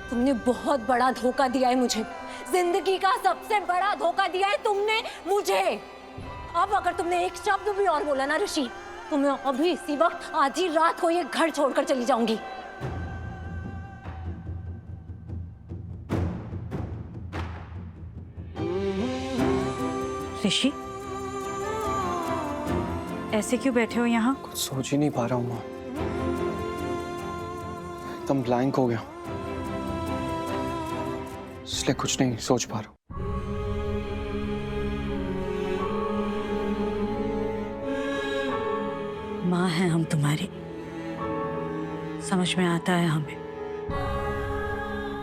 तुमने बहुत बड़ा धोखा दिया है मुझे। जिंदगी का सबसे बड़ा धोखा दिया है तुमने मुझे। अब अगर तुमने एक शब्द भी और बोला ना ऋषि, तो मैं अभी इसी वक्त आधी रात को ये घर छोड़कर चली जाऊंगी। ऋषि, ऐसे क्यों बैठे हो यहाँ? कुछ सोच ही नहीं पा रहा हूँ माँ, एकदम ब्लैंक हो गया, इसलिए कुछ नहीं सोच पा रहा हूँ। माँ हैं हम तुम्हारी, समझ में आता है हमें,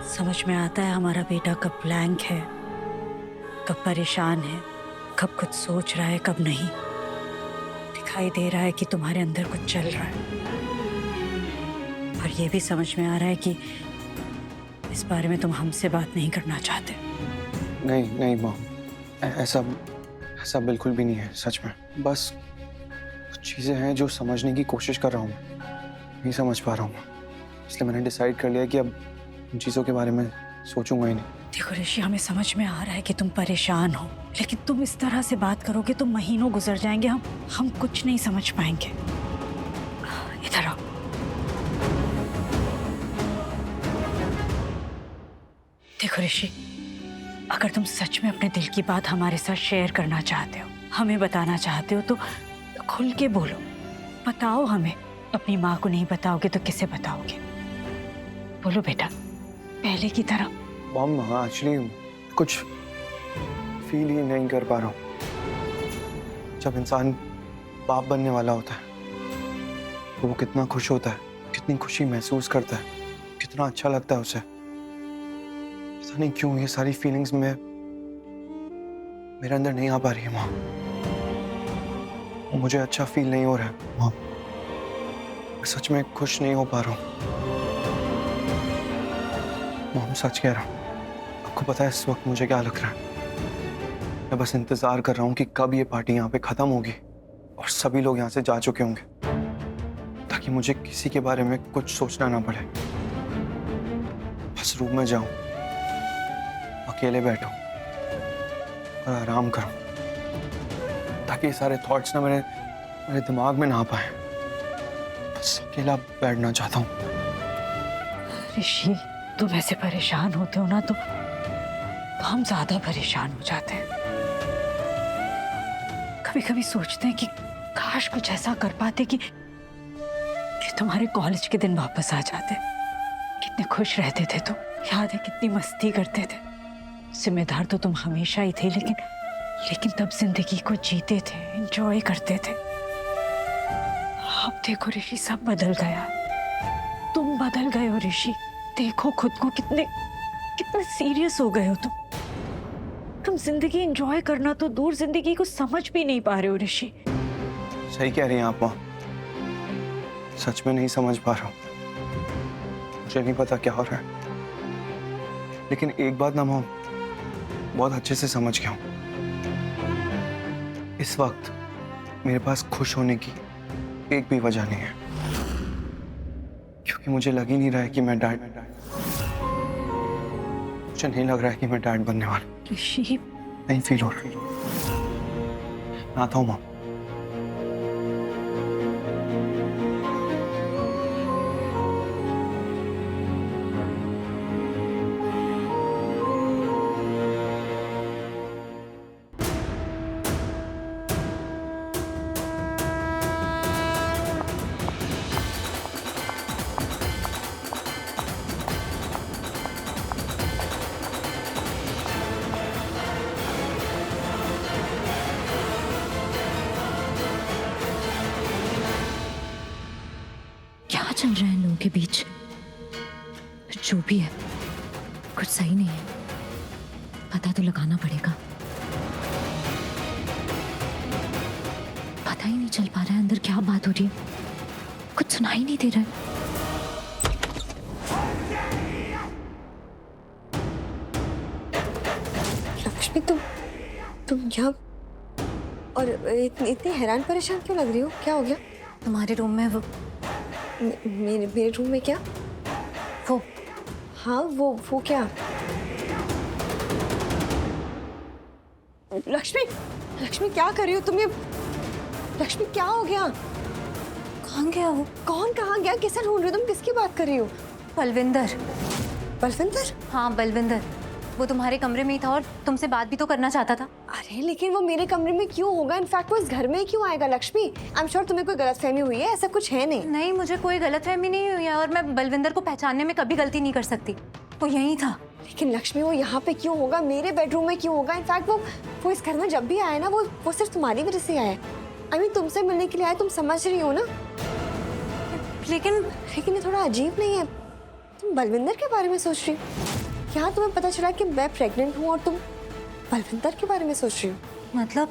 समझ में आता है हमारा बेटा कब ब्लैंक है, कब परेशान है, कब कुछ सोच रहा है, कब नहीं। दिखाई दे रहा है कि तुम्हारे अंदर कुछ चल रहा है, और ये भी समझ में आ रहा है कि इस बारे में तुम हमसे बात नहीं करना चाहते। नहीं नहीं माँ, ऐसा बिल्कुल भी नहीं है, सच में। बस कुछ चीजें हैं जो समझने की कोशिश कर रहा हूँ, नहीं समझ पा रहा हूँ, इसलिए मैंने डिसाइड कर लिया कि अब उन चीजों के बारे में सोचूंगा ही नहीं। देखो ऋषि, हमें समझ में आ रहा है कि तुम परेशान हो, लेकिन तुम इस तरह से बात करोगे तो महीनों गुजर जाएंगे, हम कुछ नहीं समझ पाएंगे। इधर आओ। देखो ऋषि, अगर तुम सच में अपने दिल की बात हमारे साथ शेयर करना चाहते हो, हमें बताना चाहते हो, तो खुल के बोलो, बताओ हमें। अपनी माँ को नहीं बताओगे तो किसे बताओगे? बोलो बेटा, पहले की तरह। मॉम, एक्चुअली कुछ फील ही नहीं कर पा रहा हूँ। जब इंसान बाप बनने वाला होता है तो वो कितना खुश होता है, कितनी खुशी महसूस करता है, कितना अच्छा लगता है उसे। पता नहीं क्यों ये सारी फीलिंग्स में मेरे अंदर नहीं आ पा रही है माँ। मुझे अच्छा फील नहीं हो रहा है माँ, मैं सच में खुश नहीं हो पा रहा हूँ। माँ, सच कह रहा हूँ, आपको पता है इस वक्त मुझे क्या लग रहा है? मैं बस इंतजार कर रहा हूँ कि कब ये पार्टी यहाँ पे खत्म होगी और सभी लोग यहाँ से जा चुके होंगे, ताकि मुझे किसी के बारे में कुछ सोचना ना पड़े। बस रूम में जाऊं, अकेले बैठूं और आराम करूं, ताकि ये सारे थॉट्स ना मेरे दिमाग में ना आ पाए। बस अकेला बैठना चाहता हूँ। ऋषि, तुम ऐसे परेशान होते हो ना तो हम ज्यादा परेशान हो जाते हैं। कभी कभी सोचते हैं कि काश कुछ ऐसा कर पाते कि तुम्हारे कॉलेज के दिन वापस आ जाते। कितने खुश रहते थे तुम, याद है कितनी मस्ती करते थे। जिम्मेदार तो तुम हमेशा ही थे, लेकिन तब जिंदगी को जीते थे, एंजॉय करते थे। अब देखो ऋषि, सब बदल गया। तुम बदल गए हो ऋषि, देखो खुद को, कितने सीरियस हो गए हो तुम जिंदगी एंजॉय करना तो दूर, जिंदगी को समझ भी नहीं पा रहे हो ऋषि। सही कह रही हैं आप माँ, सच में नहीं समझ पा रहा हूँ। मुझे नहीं पता क्या हो रहा है, लेकिन एक बात ना माँ, बहुत अच्छे से समझ गया हूँ। इस वक्त मेरे पास खुश होने की एक भी वजह नहीं है, क्योंकि मुझे लग ही नहीं रहा है कि मैं डैड, मुझे नहीं लग रहा है कि मैं डैड बनने वाला हूं। ऋषि, नहीं फील हो रहा। मैं आता हूँ माँ। क्या चल रहा है इन लोगों के बीच? जो भी है, कुछ सही नहीं है, पता तो लगाना पड़ेगा। पता ही नहीं चल पा रहा है अंदर क्या बात हो रही है, कुछ सुनाई नहीं दे रहा है। लक्ष्मी, तुम यहाँ और इतनी हैरान परेशान क्यों लग रही हो? क्या हो गया? तुम्हारे रूम में वो मेरे रूम में क्या? वो हाँ वो क्या? लक्ष्मी, लक्ष्मी क्या कर रही हो तुम ये? लक्ष्मी क्या हो गया? कौन गया वो? कौन कहाँ गया? किसे ढूंढ रही हो तुम? किसकी बात कर रही हो? बलविंदर। बलविंदर? हाँ बलविंदर, वो तुम्हारे कमरे में ही था और तुमसे बात भी तो करना चाहता था। अरे लेकिन वो मेरे कमरे में क्यों होगा? इनफैक्ट वो इस घर में क्यों आएगा? लक्ष्मी, आई एम श्योर तुम्हें कोई गलतफहमी हुई है, ऐसा कुछ है नहीं। नहीं, मुझे कोई गलतफहमी नहीं हुई है और मैं बलविंदर को पहचानने में कभी गलती नहीं कर सकती। वो यही था। लेकिन लक्ष्मी वो यहाँ पे क्यों होगा? मेरे बेडरूम में क्यों होगा? इनफैक्ट वो इस घर में जब भी आया ना, वो सिर्फ तुम्हारी वजह से आया। आई मीन तुमसे मिलने के लिए आया, तुम समझ रही हो ना? लेकिन ये थोड़ा अजीब नहीं है? तुम बलविंदर के बारे में सोच रही हो? यहाँ तुम्हें पता चला कि मैं प्रेग्नेंट हूँ और तुम बलविंदर के बारे में सोच रही हो? मतलब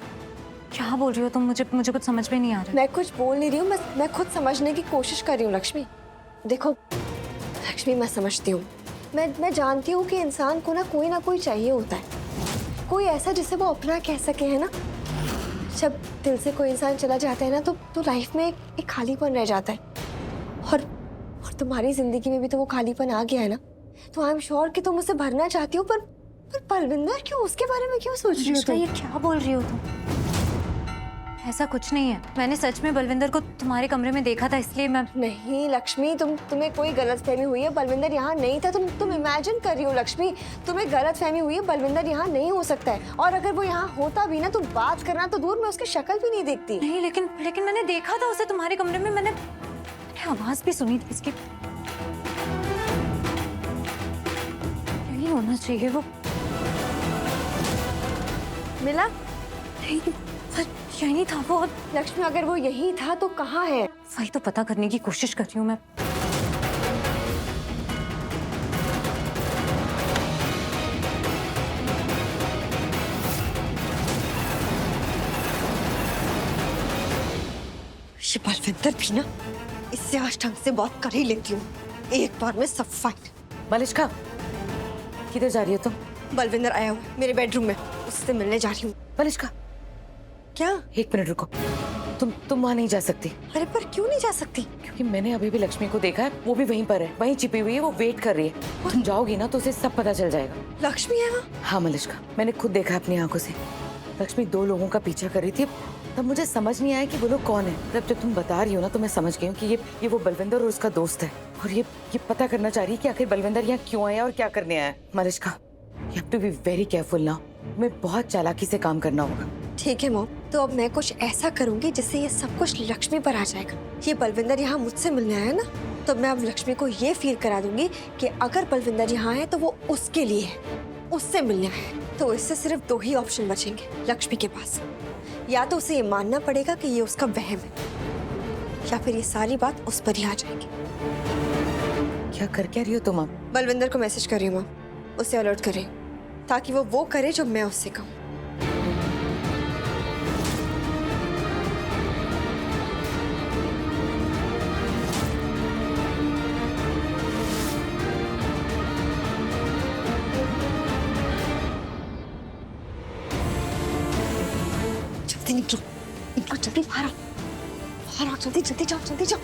क्या बोल रही हो तुम? मुझे कुछ समझ में नहीं आ रहा। मैं कुछ बोल नहीं रही हूँ, मैं खुद समझने की कोशिश कर रही हूँ। लक्ष्मी देखो, लक्ष्मी मैं समझती हूँ, मैं जानती हूँ कि इंसान को ना कोई चाहिए होता है, कोई ऐसा जिसे वो अपना कह सके, है ना? जब दिल से कोई इंसान चला जाता है ना तो लाइफ में एक खालीपन रह जाता है। और तुम्हारी जिंदगी में भी तो वो खालीपन आ गया है ना, तो आई एम श्योर कि तुम उसे भरना चाहती हो। पर बलविंदर क्यों? उसके बारे में क्यों सोच रही हो तुम? ये क्या बोल रही हो तुम? ऐसा कुछ नहीं है, मैंने सच में बलविंदर को तुम्हारे कमरे में देखा था, इसलिए मैं। नहीं लक्ष्मी, तुम्हें कोई गलतफहमी हुई है। बलविंदर यहाँ नहीं था। तुम इमेजिन कर रही हो लक्ष्मी, तुम्हें गलतफहमी हुई है। बलविंदर यहाँ नहीं हो सकता है, और अगर वो यहाँ होता भी ना तो बात करना तो दूर, मैं उसकी शक्ल भी नहीं देखती। नहीं, लेकिन मैंने देखा था उसे तुम्हारे कमरे में। मैंने आवाज भी सुनी थी इसकी। यही होना चाहिए वो। मिला? नहीं, पर यही था वो। लक्ष्मी अगर वो यही था तो कहाँ है? वही तो पता करने की कोशिश कर रही हूँ मैं। ये बलविंदर भी ना, इससे आज ढंग से बात कर ही लेती हूँ, एक बार में सब फाइट। मलिष्का, किधर जा रही हो तुम? बलविंदर आया हुआ है मेरे बेडरूम में, उससे मिलने जा रही हूँ। मलिष्का, क्या? एक मिनट रुको। तुम वहाँ नहीं जा सकती। अरे पर क्यों नहीं जा सकती? क्योंकि मैंने अभी भी लक्ष्मी को देखा है, वो भी वहीं पर है, वहीं छिपी हुई है, वो वेट कर रही है। तुम जाओगी ना तो उसे सब पता चल जाएगा। लक्ष्मी है वहाँ? हाँ मलिष्का, मैंने खुद देखा अपनी आंखों से। लक्ष्मी 2 लोगों का पीछा कर रही थी, तब मुझे समझ नहीं आया कि वो लोग कौन है। जब तुम बता रही हो ना तो मैं समझ गई हूँ कि ये वो बलविंदर और उसका दोस्त है, और ये पता करना चाह रही है कि आखिर बलविंदर यहाँ क्यों आया और क्या करने आया। Malishka, you have to be very careful now। तुम्हें बहुत चालाकी से काम करना होगा। ठीक है मॉम, तो अब मैं कुछ ऐसा करूंगी जिससे ये सब कुछ लक्ष्मी पर आ जाएगा। ये बलविंदर यहाँ मुझसे मिलने आया ना, तो मैं अब लक्ष्मी को ये फील करा दूंगी कि अगर बलविंदर यहाँ है तो वो उसके लिए है, उससे मिलने आया है। तो इससे सिर्फ 2 ही ऑप्शन बचेंगे लक्ष्मी के पास। या तो उसे ये मानना पड़ेगा कि ये उसका वहम है, या फिर ये सारी बात उस पर ही आ जाएगी। क्या कर क्या रही हो तुम अब? बलविंदर को मैसेज कर रही हूँ मॉम, उसे अलर्ट करें ताकि वो करे जो मैं उससे कहूँ। जल्दी निकलो, जल्दी बाहर आओ, जल्दी जाओ।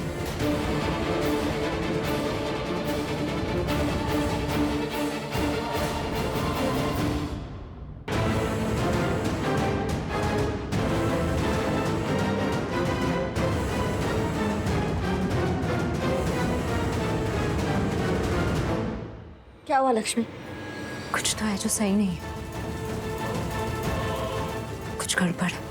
क्या हुआ लक्ष्मी? कुछ तो है जो सही नहीं है, कुछ गड़बड़ है।